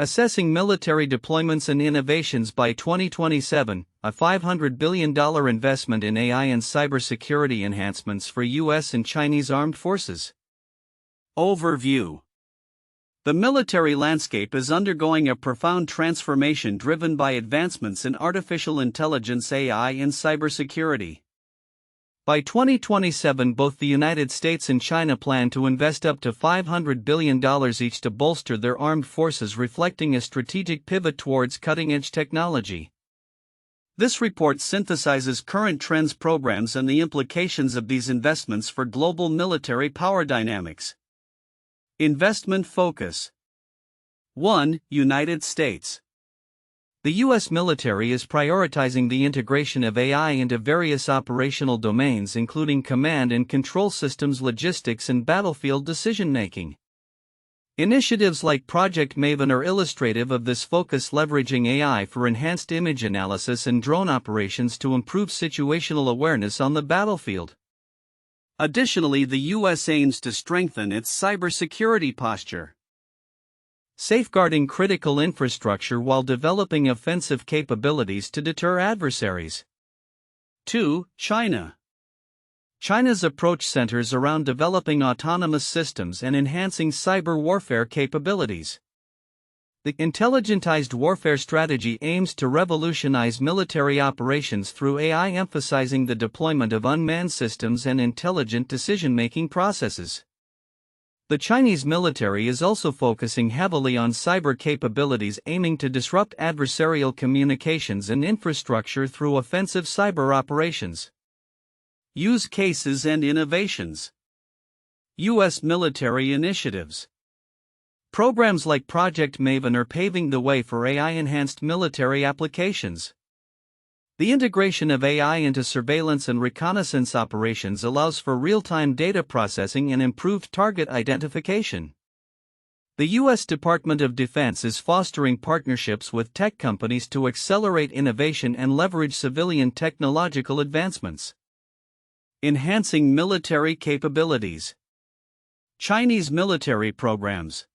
Assessing Military Deployments and Innovations by 2027, a $500 billion investment in AI and cybersecurity enhancements for U.S. and Chinese armed forces. Overview. The military landscape is undergoing a profound transformation driven by advancements in artificial intelligence, AI, and cybersecurity. By 2027, both the United States and China plan to invest up to $500 billion each to bolster their armed forces, reflecting a strategic pivot towards cutting-edge technology. This report synthesizes current trends, programs, and the implications of these investments for global military power dynamics. Investment focus. 1. United States. The U.S. military is prioritizing the integration of AI into various operational domains, including command and control systems, logistics, and battlefield decision-making. Initiatives like Project Maven are illustrative of this focus, leveraging AI for enhanced image analysis and drone operations to improve situational awareness on the battlefield. Additionally, the U.S. aims to strengthen its cybersecurity posture, safeguarding critical infrastructure while developing offensive capabilities to deter adversaries. 2. China. China's approach centers around developing autonomous systems and enhancing cyber warfare capabilities. The Intelligentized Warfare Strategy aims to revolutionize military operations through AI, emphasizing the deployment of unmanned systems and intelligent decision-making processes. The Chinese military is also focusing heavily on cyber capabilities, aiming to disrupt adversarial communications and infrastructure through offensive cyber operations. Use cases and innovations. U.S. military initiatives. Programs like Project Maven are paving the way for AI-enhanced military applications. The integration of AI into surveillance and reconnaissance operations allows for real-time data processing and improved target identification. The U.S. Department of Defense is fostering partnerships with tech companies to accelerate innovation and leverage civilian technological advancements. Enhancing military capabilities. Chinese military programs.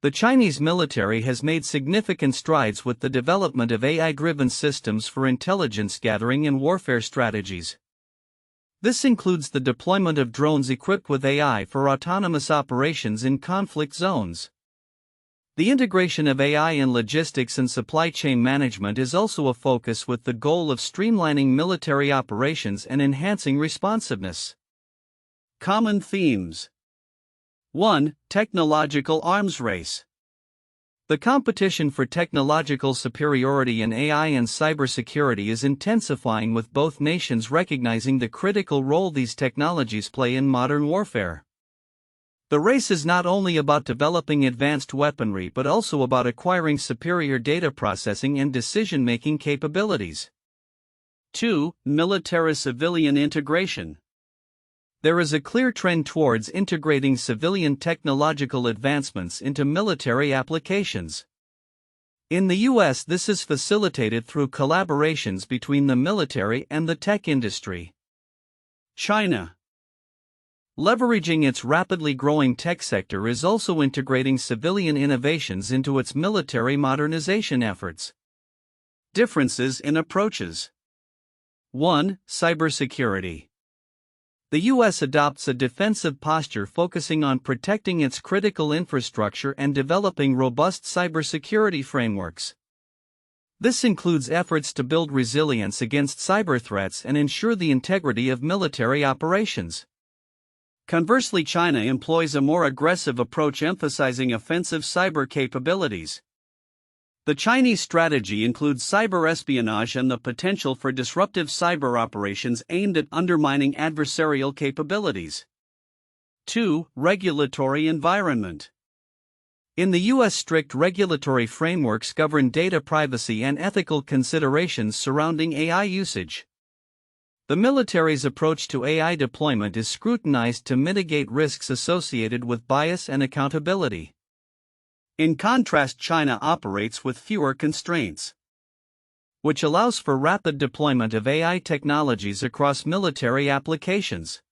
The Chinese military has made significant strides with the development of AI-driven systems for intelligence gathering and warfare strategies. This includes the deployment of drones equipped with AI for autonomous operations in conflict zones. The integration of AI in logistics and supply chain management is also a focus, with the goal of streamlining military operations and enhancing responsiveness. Common themes. 1. Technological arms race. The competition for technological superiority in AI and cybersecurity is intensifying, with both nations recognizing the critical role these technologies play in modern warfare. The race is not only about developing advanced weaponry but also about acquiring superior data processing and decision-making capabilities. 2. Military-civilian integration. There is a clear trend towards integrating civilian technological advancements into military applications. In the U.S., this is facilitated through collaborations between the military and the tech industry. China. Leveraging its rapidly growing tech sector, is also integrating civilian innovations into its military modernization efforts. Differences in approaches. 1. Cybersecurity. The U.S. adopts a defensive posture, focusing on protecting its critical infrastructure and developing robust cybersecurity frameworks. This includes efforts to build resilience against cyber threats and ensure the integrity of military operations. Conversely, China employs a more aggressive approach, emphasizing offensive cyber capabilities. The Chinese strategy includes cyber espionage and the potential for disruptive cyber operations aimed at undermining adversarial capabilities. 2. Regulatory environment. In the U.S., strict regulatory frameworks govern data privacy and ethical considerations surrounding AI usage. The military's approach to AI deployment is scrutinized to mitigate risks associated with bias and accountability. In contrast, China operates with fewer constraints, which allows for rapid deployment of AI technologies across military applications.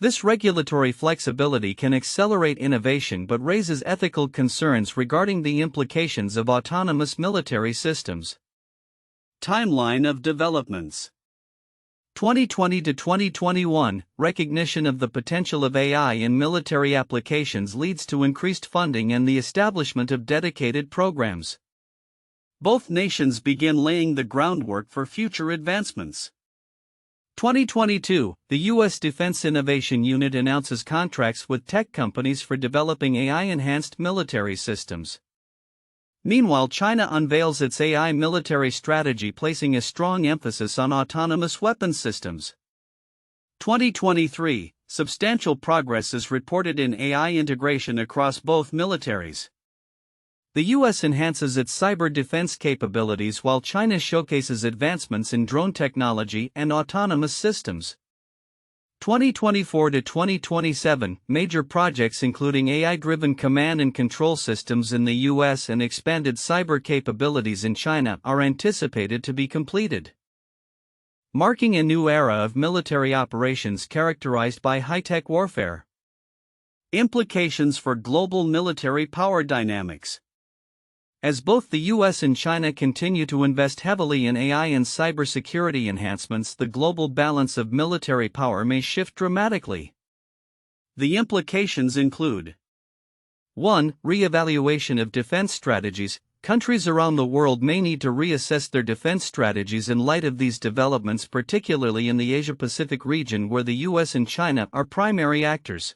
This regulatory flexibility can accelerate innovation but raises ethical concerns regarding the implications of autonomous military systems. Timeline of developments. 2020 to 2021, recognition of the potential of AI in military applications leads to increased funding and the establishment of dedicated programs. Both nations begin laying the groundwork for future advancements. 2022, the U.S. Defense Innovation Unit announces contracts with tech companies for developing AI-enhanced military systems. Meanwhile, China unveils its AI military strategy, placing a strong emphasis on autonomous weapons systems. 2023, substantial progress is reported in AI integration across both militaries. The U.S. enhances its cyber defense capabilities while China showcases advancements in drone technology and autonomous systems. 2024 to 2027, major projects including AI-driven command and control systems in the U.S. and expanded cyber capabilities in China are anticipated to be completed, marking a new era of military operations characterized by high-tech warfare. Implications for global military power dynamics. As both the US and China continue to invest heavily in AI and cybersecurity enhancements, the global balance of military power may shift dramatically. The implications include 1. Re-evaluation of defense strategies. Countries around the world may need to reassess their defense strategies in light of these developments, particularly in the Asia-Pacific region where the US and China are primary actors.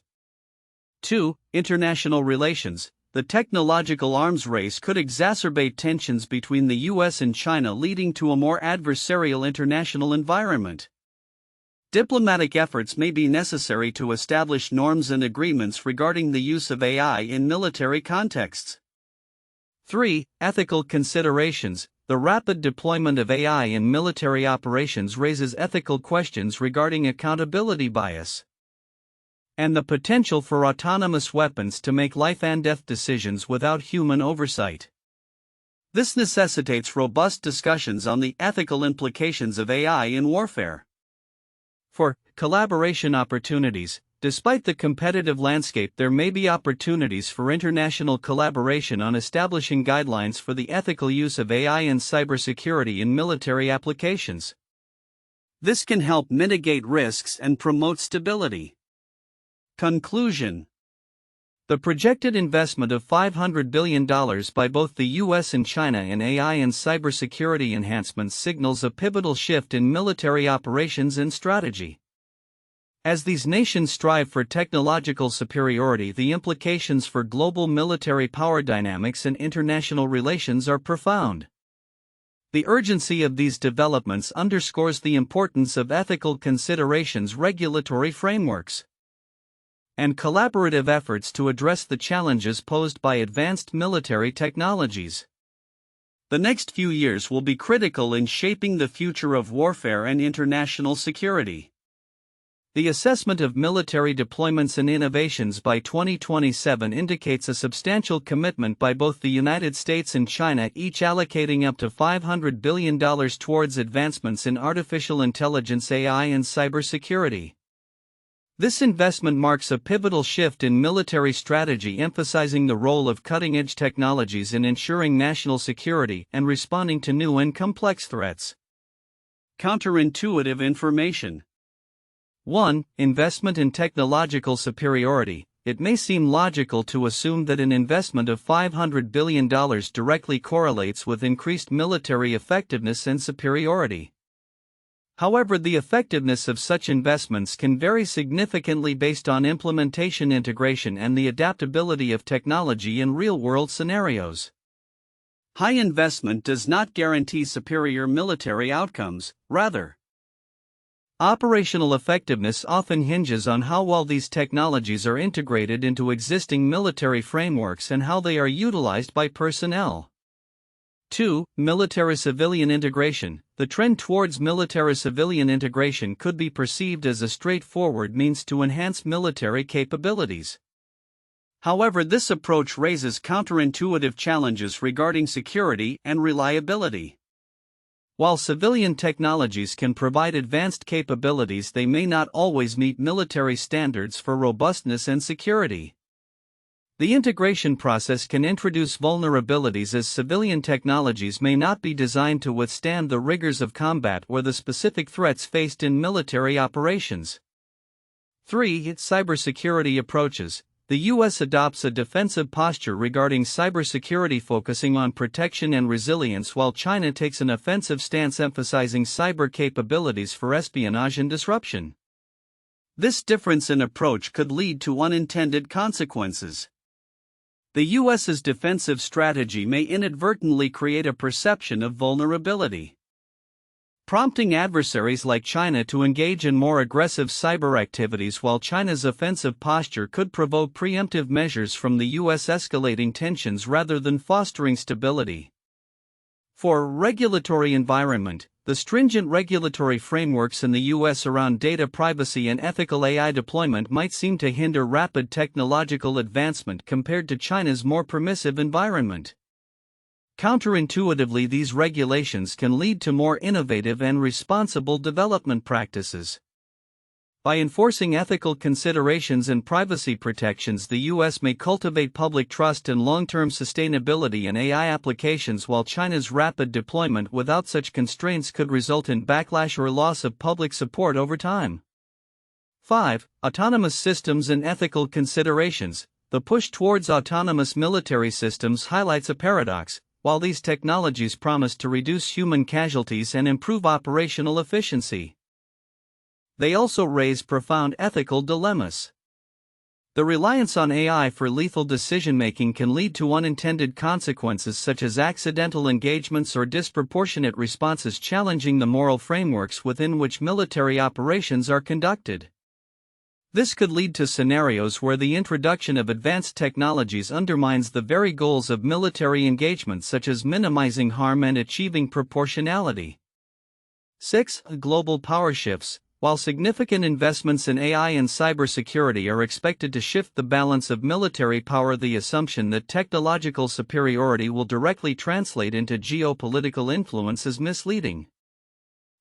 2. International relations. The technological arms race could exacerbate tensions between the US and China, leading to a more adversarial international environment. Diplomatic efforts may be necessary to establish norms and agreements regarding the use of AI in military contexts. 3. Ethical considerations. The rapid deployment of AI in military operations raises ethical questions regarding accountability bias and the potential for autonomous weapons to make life-and-death decisions without human oversight. This necessitates robust discussions on the ethical implications of AI in warfare. 4. Collaboration opportunities. Despite the competitive landscape, there may be opportunities for international collaboration on establishing guidelines for the ethical use of AI and cybersecurity in military applications. This can help mitigate risks and promote stability. Conclusion. The projected investment of $500 billion by both the US and China in AI and cybersecurity enhancements signals a pivotal shift in military operations and strategy. As these nations strive for technological superiority, the implications for global military power dynamics and international relations are profound. The urgency of these developments underscores the importance of ethical considerations, regulatory frameworks, and collaborative efforts to address the challenges posed by advanced military technologies. The next few years will be critical in shaping the future of warfare and international security. The assessment of military deployments and innovations by 2027 indicates a substantial commitment by both the United States and China, each allocating up to $500 billion towards advancements in artificial intelligence, AI, and cybersecurity. This investment marks a pivotal shift in military strategy, emphasizing the role of cutting-edge technologies in ensuring national security and responding to new and complex threats. Counterintuitive information. 1. Investment in technological superiority. It may seem logical to assume that an investment of $500 billion directly correlates with increased military effectiveness and superiority. However, the effectiveness of such investments can vary significantly based on implementation, integration, and the adaptability of technology in real-world scenarios. High investment does not guarantee superior military outcomes, rather, operational effectiveness often hinges on how well these technologies are integrated into existing military frameworks and how they are utilized by personnel. 2. Military-civilian integration. The trend towards military-civilian integration could be perceived as a straightforward means to enhance military capabilities. However, this approach raises counterintuitive challenges regarding security and reliability. While civilian technologies can provide advanced capabilities, they may not always meet military standards for robustness and security. The integration process can introduce vulnerabilities as civilian technologies may not be designed to withstand the rigors of combat or the specific threats faced in military operations. 3. Cybersecurity approaches. The U.S. adopts a defensive posture regarding cybersecurity, focusing on protection and resilience, while China takes an offensive stance emphasizing cyber capabilities for espionage and disruption. This difference in approach could lead to unintended consequences. The U.S.'s defensive strategy may inadvertently create a perception of vulnerability, prompting adversaries like China to engage in more aggressive cyber activities, while China's offensive posture could provoke preemptive measures from the U.S., escalating tensions rather than fostering stability. For regulatory environment, the stringent regulatory frameworks in the U.S. around data privacy and ethical AI deployment might seem to hinder rapid technological advancement compared to China's more permissive environment. Counterintuitively, these regulations can lead to more innovative and responsible development practices. By enforcing ethical considerations and privacy protections, the U.S. may cultivate public trust and long-term sustainability in AI applications, while China's rapid deployment without such constraints could result in backlash or loss of public support over time. 5. Autonomous systems and ethical considerations. The push towards autonomous military systems highlights a paradox. While these technologies promise to reduce human casualties and improve operational efficiency, they also raise profound ethical dilemmas. The reliance on AI for lethal decision-making can lead to unintended consequences such as accidental engagements or disproportionate responses, challenging the moral frameworks within which military operations are conducted. This could lead to scenarios where the introduction of advanced technologies undermines the very goals of military engagement, such as minimizing harm and achieving proportionality. 6. Global power shifts. While significant investments in AI and cybersecurity are expected to shift the balance of military power, the assumption that technological superiority will directly translate into geopolitical influence is misleading.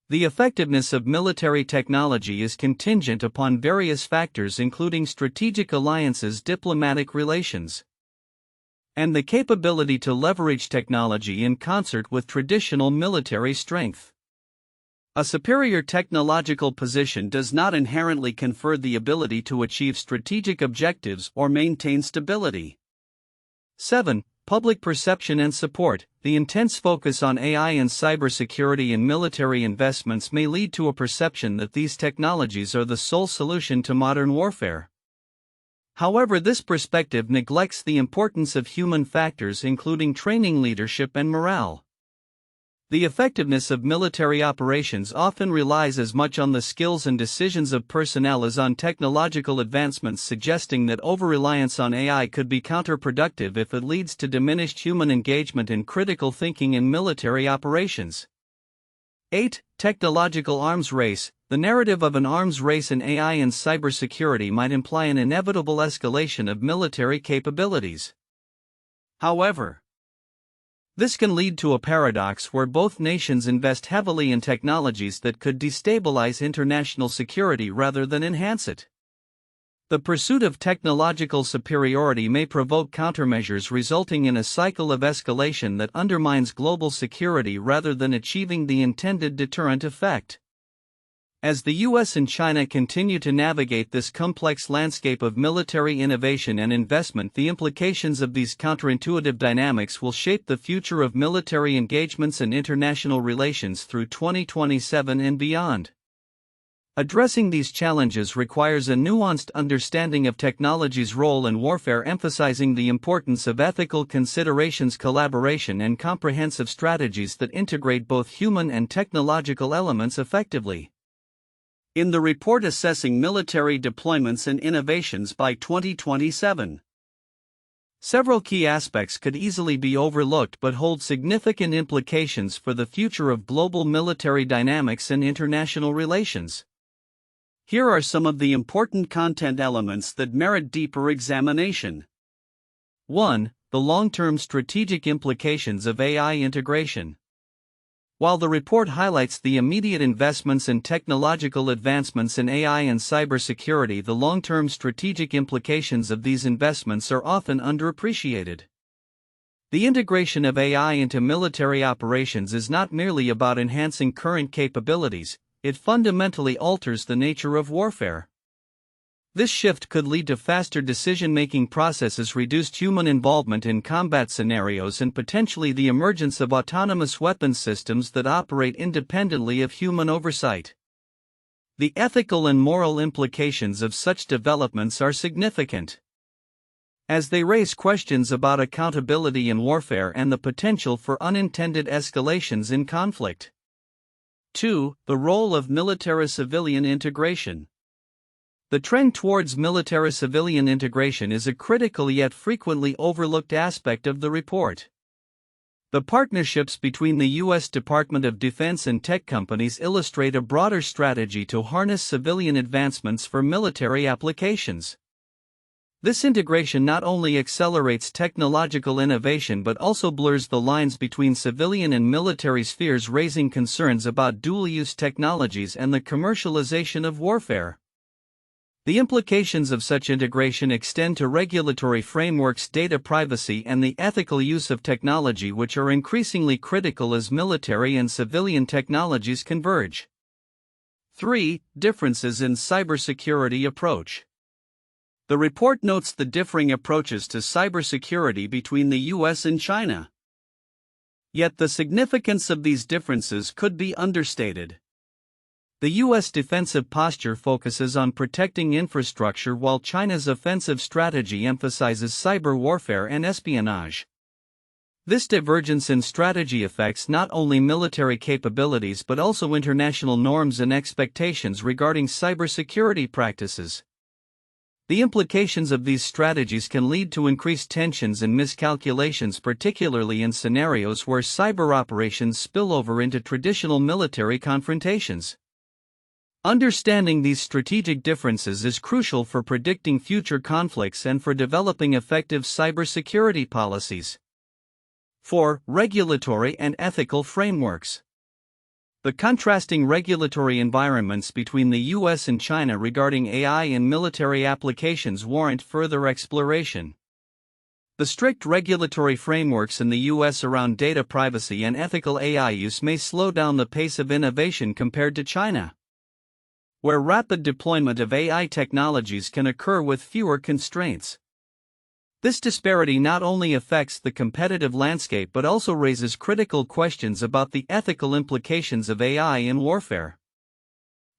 The effectiveness of military technology is contingent upon various factors, including strategic alliances, diplomatic relations, and the capability to leverage technology in concert with traditional military strength. A superior technological position does not inherently confer the ability to achieve strategic objectives or maintain stability. 7. Public perception and support. The intense focus on AI and cybersecurity in military investments may lead to a perception that these technologies are the sole solution to modern warfare. However, this perspective neglects the importance of human factors, including training, leadership, and morale. The effectiveness of military operations often relies as much on the skills and decisions of personnel as on technological advancements, suggesting that over-reliance on AI could be counterproductive if it leads to diminished human engagement in critical thinking in military operations. 8. Technological arms race. The narrative of an arms race in AI and cybersecurity might imply an inevitable escalation of military capabilities. However, this can lead to a paradox where both nations invest heavily in technologies that could destabilize international security rather than enhance it. The pursuit of technological superiority may provoke countermeasures, resulting in a cycle of escalation that undermines global security rather than achieving the intended deterrent effect. As the U.S. and China continue to navigate this complex landscape of military innovation and investment, the implications of these counterintuitive dynamics will shape the future of military engagements and international relations through 2027 and beyond. Addressing these challenges requires a nuanced understanding of technology's role in warfare, emphasizing the importance of ethical considerations, collaboration, and comprehensive strategies that integrate both human and technological elements effectively. In the report assessing military deployments and innovations by 2027, several key aspects could easily be overlooked but hold significant implications for the future of global military dynamics and international relations. Here are some of the important content elements that merit deeper examination. 1. The long-term strategic implications of AI integration. While the report highlights the immediate investments and technological advancements in AI and cybersecurity, the long-term strategic implications of these investments are often underappreciated. The integration of AI into military operations is not merely about enhancing current capabilities, it fundamentally alters the nature of warfare. This shift could lead to faster decision-making processes, reduced human involvement in combat scenarios, and potentially the emergence of autonomous weapons systems that operate independently of human oversight. The ethical and moral implications of such developments are significant, as they raise questions about accountability in warfare and the potential for unintended escalations in conflict. 2. The role of military-civilian integration. The trend towards military-civilian integration is a critical yet frequently overlooked aspect of the report. The partnerships between the U.S. Department of Defense and tech companies illustrate a broader strategy to harness civilian advancements for military applications. This integration not only accelerates technological innovation but also blurs the lines between civilian and military spheres, raising concerns about dual-use technologies and the commercialization of warfare. The implications of such integration extend to regulatory frameworks, data privacy, and the ethical use of technology, which are increasingly critical as military and civilian technologies converge. 3. Differences in cybersecurity approach. The report notes the differing approaches to cybersecurity between the U.S. and China. Yet the significance of these differences could be understated. The U.S. defensive posture focuses on protecting infrastructure, while China's offensive strategy emphasizes cyber warfare and espionage. This divergence in strategy affects not only military capabilities but also international norms and expectations regarding cybersecurity practices. The implications of these strategies can lead to increased tensions and miscalculations, particularly in scenarios where cyber operations spill over into traditional military confrontations. Understanding these strategic differences is crucial for predicting future conflicts and for developing effective cybersecurity policies. 4. Regulatory and ethical frameworks. The contrasting regulatory environments between the U.S. and China regarding AI and military applications warrant further exploration. The strict regulatory frameworks in the U.S. around data privacy and ethical AI use may slow down the pace of innovation compared to China, where rapid deployment of AI technologies can occur with fewer constraints. This disparity not only affects the competitive landscape but also raises critical questions about the ethical implications of AI in warfare.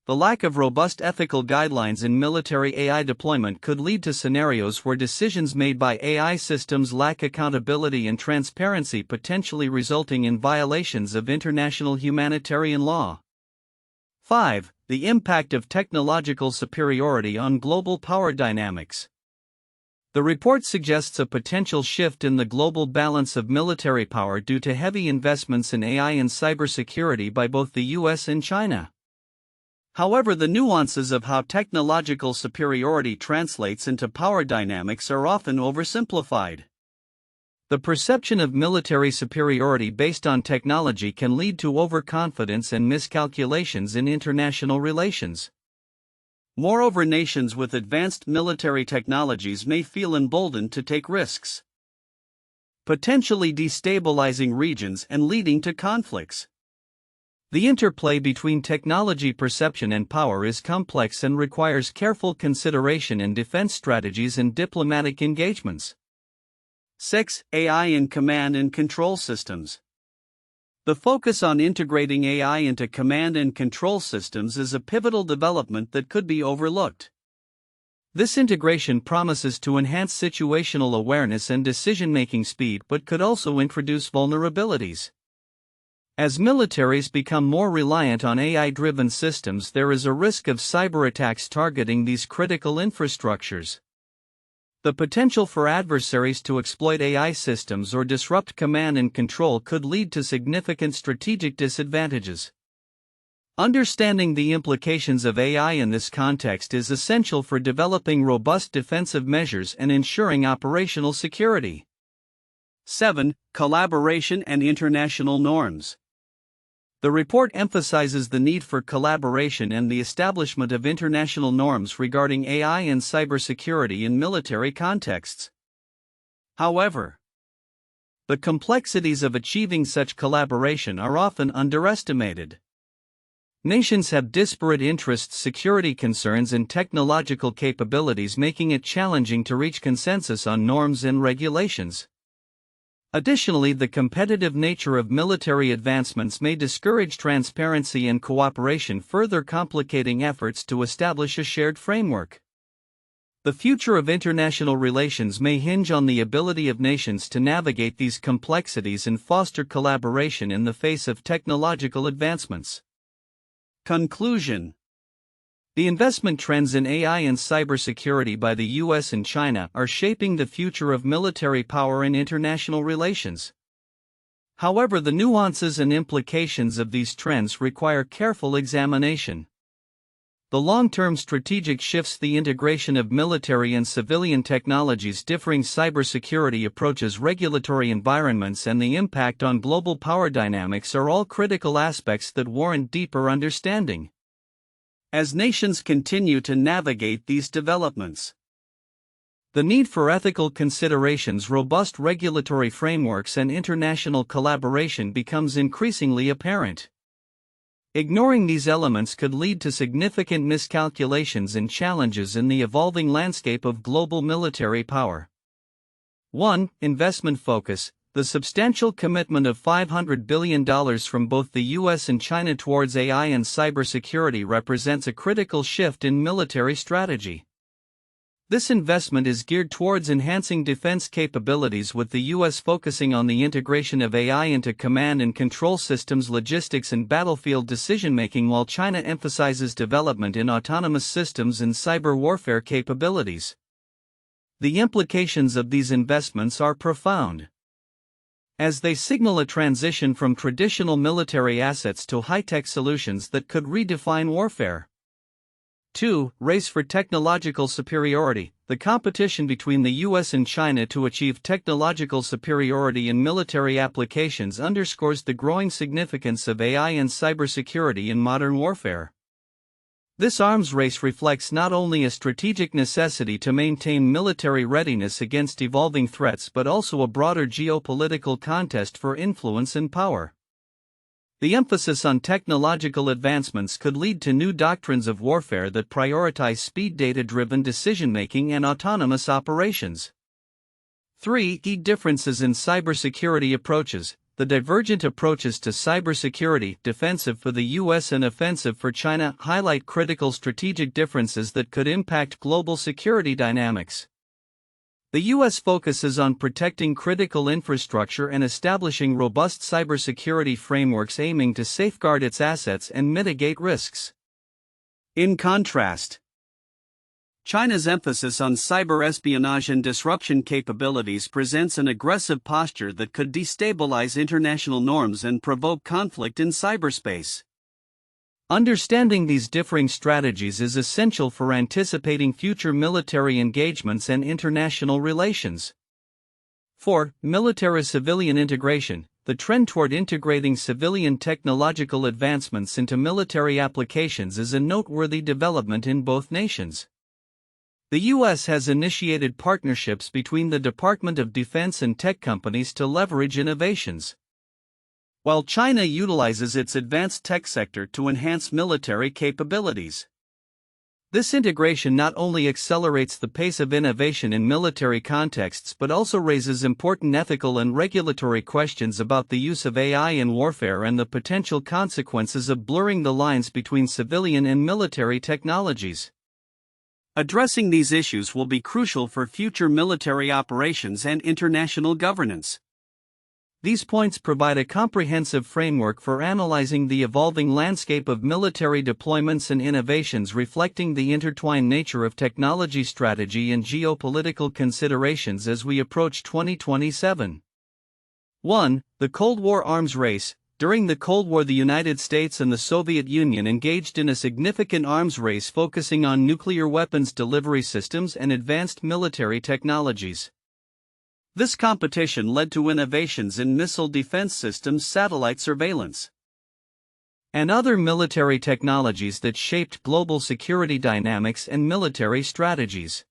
The lack of robust ethical guidelines in military AI deployment could lead to scenarios where decisions made by AI systems lack accountability and transparency, potentially resulting in violations of international humanitarian law. 5. The impact of technological superiority on global power dynamics. The report suggests a potential shift in the global balance of military power due to heavy investments in AI and cybersecurity by both the US and China. However, the nuances of how technological superiority translates into power dynamics are often oversimplified. The perception of military superiority based on technology can lead to overconfidence and miscalculations in international relations. Moreover, nations with advanced military technologies may feel emboldened to take risks, potentially destabilizing regions and leading to conflicts. The interplay between technology perception and power is complex and requires careful consideration in defense strategies and diplomatic engagements. 6. AI in command and control systems. The focus on integrating AI into command and control systems is a pivotal development that could be overlooked. This integration promises to enhance situational awareness and decision-making speed but could also introduce vulnerabilities. As militaries become more reliant on AI-driven systems, there is a risk of cyber attacks targeting these critical infrastructures. The potential for adversaries to exploit AI systems or disrupt command and control could lead to significant strategic disadvantages. Understanding the implications of AI in this context is essential for developing robust defensive measures and ensuring operational security. 7. Collaboration and international norms. The report emphasizes the need for collaboration and the establishment of international norms regarding AI and cybersecurity in military contexts. However, the complexities of achieving such collaboration are often underestimated. Nations have disparate interests, security concerns, and technological capabilities, making it challenging to reach consensus on norms and regulations. Additionally, the competitive nature of military advancements may discourage transparency and cooperation, further complicating efforts to establish a shared framework. The future of international relations may hinge on the ability of nations to navigate these complexities and foster collaboration in the face of technological advancements. Conclusion: the investment trends in AI and cybersecurity by the US and China are shaping the future of military power in international relations. However, the nuances and implications of these trends require careful examination. The long-term strategic shifts, the integration of military and civilian technologies, differing cybersecurity approaches, regulatory environments, and the impact on global power dynamics are all critical aspects that warrant deeper understanding. As nations continue to navigate these developments, the need for ethical considerations, robust regulatory frameworks, and international collaboration becomes increasingly apparent. Ignoring these elements could lead to significant miscalculations and challenges in the evolving landscape of global military power. 1. Investment focus. The substantial commitment of $500 billion from both the US and China towards AI and cybersecurity represents a critical shift in military strategy. This investment is geared towards enhancing defense capabilities, with the US focusing on the integration of AI into command and control systems, logistics, and battlefield decision-making, while China emphasizes development in autonomous systems and cyber warfare capabilities. The implications of these investments are profound, as they signal a transition from traditional military assets to high-tech solutions that could redefine warfare. 2. Race for technological superiority. The competition between the US and China to achieve technological superiority in military applications underscores the growing significance of AI and cybersecurity in modern warfare. This arms race reflects not only a strategic necessity to maintain military readiness against evolving threats, but also a broader geopolitical contest for influence and power. The emphasis on technological advancements could lead to new doctrines of warfare that prioritize speed, data-driven decision-making, and autonomous operations. 3. Key differences in cybersecurity approaches. The divergent approaches to cybersecurity, defensive for the US and offensive for China, highlight critical strategic differences that could impact global security dynamics. The US focuses on protecting critical infrastructure and establishing robust cybersecurity frameworks, aiming to safeguard its assets and mitigate risks. In contrast, China's emphasis on cyber espionage and disruption capabilities presents an aggressive posture that could destabilize international norms and provoke conflict in cyberspace. Understanding these differing strategies is essential for anticipating future military engagements and international relations. 4. Military-civilian integration. The trend toward integrating civilian technological advancements into military applications is a noteworthy development in both nations. The US has initiated partnerships between the Department of Defense and tech companies to leverage innovations, while China utilizes its advanced tech sector to enhance military capabilities. This integration not only accelerates the pace of innovation in military contexts, but also raises important ethical and regulatory questions about the use of AI in warfare and the potential consequences of blurring the lines between civilian and military technologies. Addressing these issues will be crucial for future military operations and international governance. These points provide a comprehensive framework for analyzing the evolving landscape of military deployments and innovations, reflecting the intertwined nature of technology strategy and geopolitical considerations as we approach 2027. 1. The Cold War arms race. During the Cold War, the United States and the Soviet Union engaged in a significant arms race focusing on nuclear weapons delivery systems and advanced military technologies. This competition led to innovations in missile defense systems, satellite surveillance, and other military technologies that shaped global security dynamics and military strategies.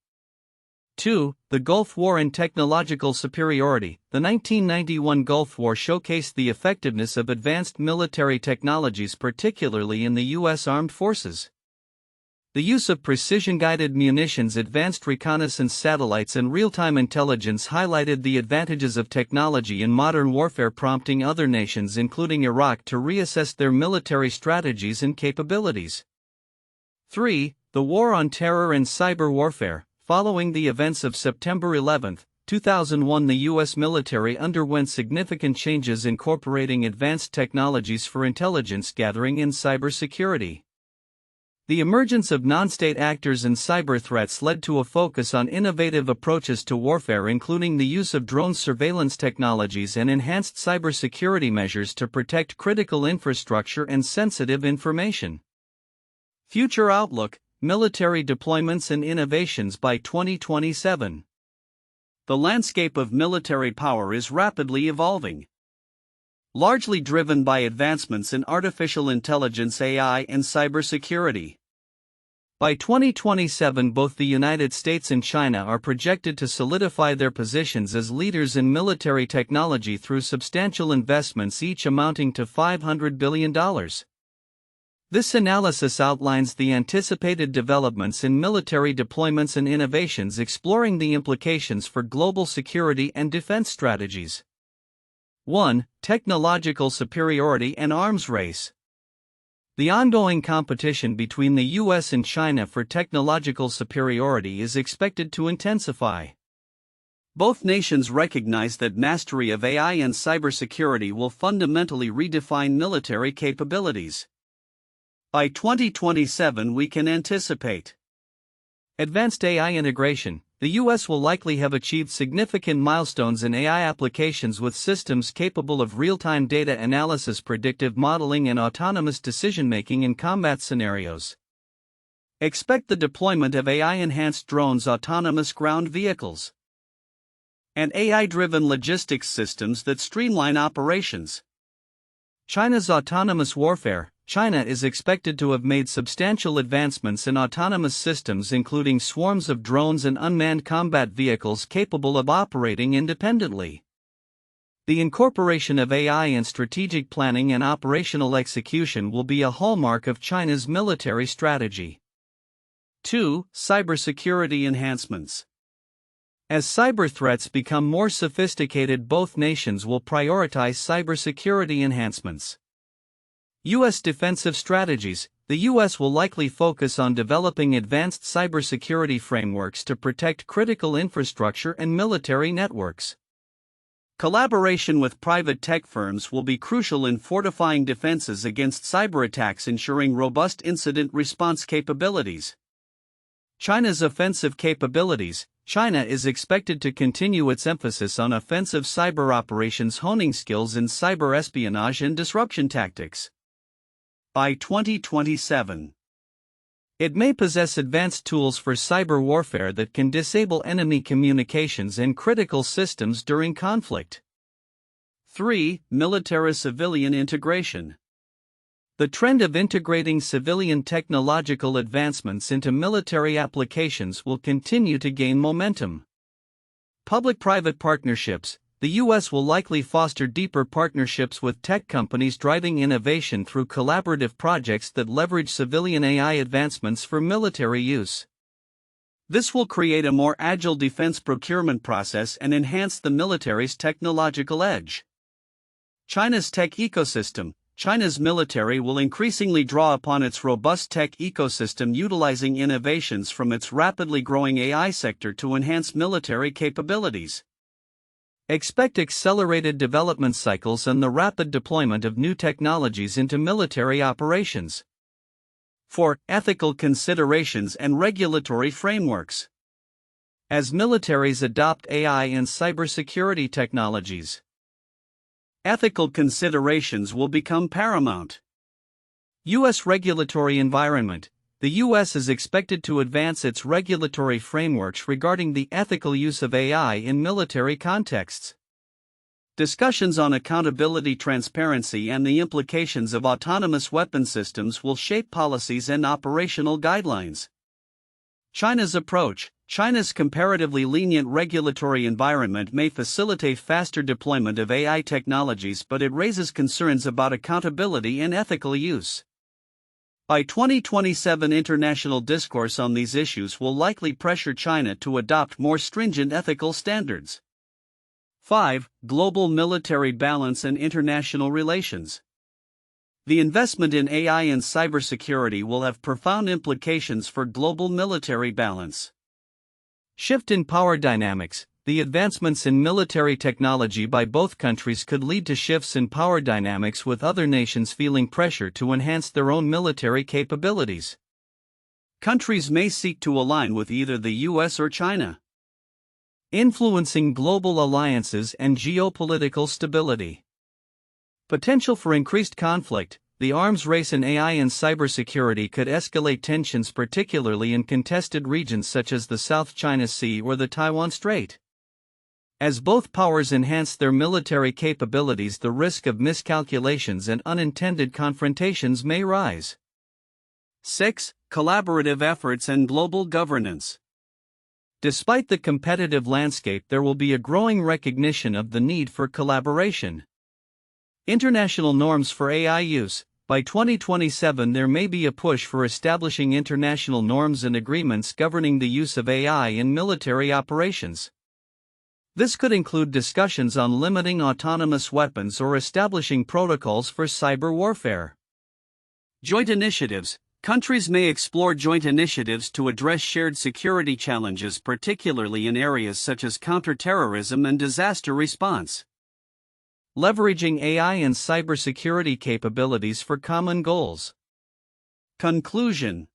2. The Gulf War and technological superiority. The 1991 Gulf War showcased the effectiveness of advanced military technologies, particularly in the U.S. Armed Forces. The use of precision-guided munitions, advanced reconnaissance satellites, and real-time intelligence highlighted the advantages of technology in modern warfare, prompting other nations, including Iraq, to reassess their military strategies and capabilities. 3. The War on Terror and Cyber Warfare. Following the events of September 11, 2001, the U.S. military underwent significant changes incorporating advanced technologies for intelligence gathering and cybersecurity. The emergence of non-state actors and cyber threats led to a focus on innovative approaches to warfare, including the use of drone surveillance technologies and enhanced cybersecurity measures to protect critical infrastructure and sensitive information. Future outlook: military deployments and innovations by 2027. The landscape of military power is rapidly evolving, largely driven by advancements in artificial intelligence, AI, and cybersecurity. By 2027, both the United States and China are projected to solidify their positions as leaders in military technology through substantial investments, each amounting to $500 billion. This analysis outlines the anticipated developments in military deployments and innovations, exploring the implications for global security and defense strategies. 1. Technological superiority and arms race. The ongoing competition between the U.S. and China for technological superiority is expected to intensify. Both nations recognize that mastery of AI and cybersecurity will fundamentally redefine military capabilities. By 2027, we can anticipate advanced AI integration. The U.S. will likely have achieved significant milestones in AI applications, with systems capable of real-time data analysis, predictive modeling, and autonomous decision-making in combat scenarios. Expect the deployment of AI-enhanced drones, autonomous ground vehicles, and AI-driven logistics systems that streamline operations. China's autonomous warfare. China is expected to have made substantial advancements in autonomous systems, including swarms of drones and unmanned combat vehicles capable of operating independently. The incorporation of AI in strategic planning and operational execution will be a hallmark of China's military strategy. 2. Cybersecurity enhancements. As cyber threats become more sophisticated, both nations will prioritize cybersecurity enhancements. U.S. defensive strategies. The U.S. will likely focus on developing advanced cybersecurity frameworks to protect critical infrastructure and military networks. Collaboration with private tech firms will be crucial in fortifying defenses against cyber attacks, ensuring robust incident response capabilities. China's offensive capabilities. China is expected to continue its emphasis on offensive cyber operations, honing skills in cyber espionage and disruption tactics. By 2027, it may possess advanced tools for cyber warfare that can disable enemy communications and critical systems during conflict. 3. Military-civilian integration. The trend of integrating civilian technological advancements into military applications will continue to gain momentum. Public-private partnerships. The U.S. will likely foster deeper partnerships with tech companies, driving innovation through collaborative projects that leverage civilian AI advancements for military use. This will create a more agile defense procurement process and enhance the military's technological edge. China's tech ecosystem. China's military will increasingly draw upon its robust tech ecosystem, utilizing innovations from its rapidly growing AI sector to enhance military capabilities. Expect accelerated development cycles and the rapid deployment of new technologies into military operations. 4. Ethical considerations and regulatory frameworks. As militaries adopt AI and cybersecurity technologies, ethical considerations will become paramount. U.S. regulatory environment. The U.S. is expected to advance its regulatory frameworks regarding the ethical use of AI in military contexts. Discussions on accountability, transparency, and the implications of autonomous weapon systems will shape policies and operational guidelines. China's approach. China's comparatively lenient regulatory environment may facilitate faster deployment of AI technologies, but it raises concerns about accountability and ethical use. By 2027, international discourse on these issues will likely pressure China to adopt more stringent ethical standards. 5. Global military balance and international relations. The investment in AI and cybersecurity will have profound implications for global military balance. Shift in power dynamics. The advancements in military technology by both countries could lead to shifts in power dynamics, with other nations feeling pressure to enhance their own military capabilities. Countries may seek to align with either the US or China, influencing global alliances and geopolitical stability. Potential for increased conflict. The arms race in AI and cybersecurity could escalate tensions, particularly in contested regions such as the South China Sea or the Taiwan Strait. As both powers enhance their military capabilities, the risk of miscalculations and unintended confrontations may rise. 6. Collaborative efforts and global governance. Despite the competitive landscape, there will be a growing recognition of the need for collaboration. International norms for AI use. By 2027, there may be a push for establishing international norms and agreements governing the use of AI in military operations. This could include discussions on limiting autonomous weapons or establishing protocols for cyber warfare. Joint initiatives. Countries may explore joint initiatives to address shared security challenges, particularly in areas such as counterterrorism and disaster response. Leveraging AI and cybersecurity capabilities for common goals. Conclusion.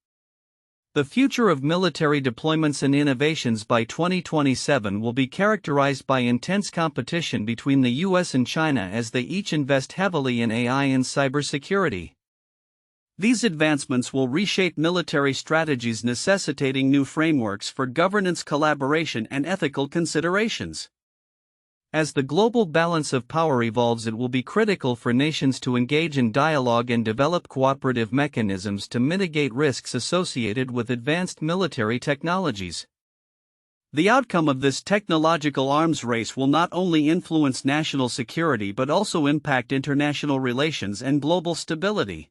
The future of military deployments and innovations by 2027 will be characterized by intense competition between the US and China as they each invest heavily in AI and cybersecurity. These advancements will reshape military strategies, necessitating new frameworks for governance, collaboration, and ethical considerations. As the global balance of power evolves, it will be critical for nations to engage in dialogue and develop cooperative mechanisms to mitigate risks associated with advanced military technologies. The outcome of this technological arms race will not only influence national security but also impact international relations and global stability.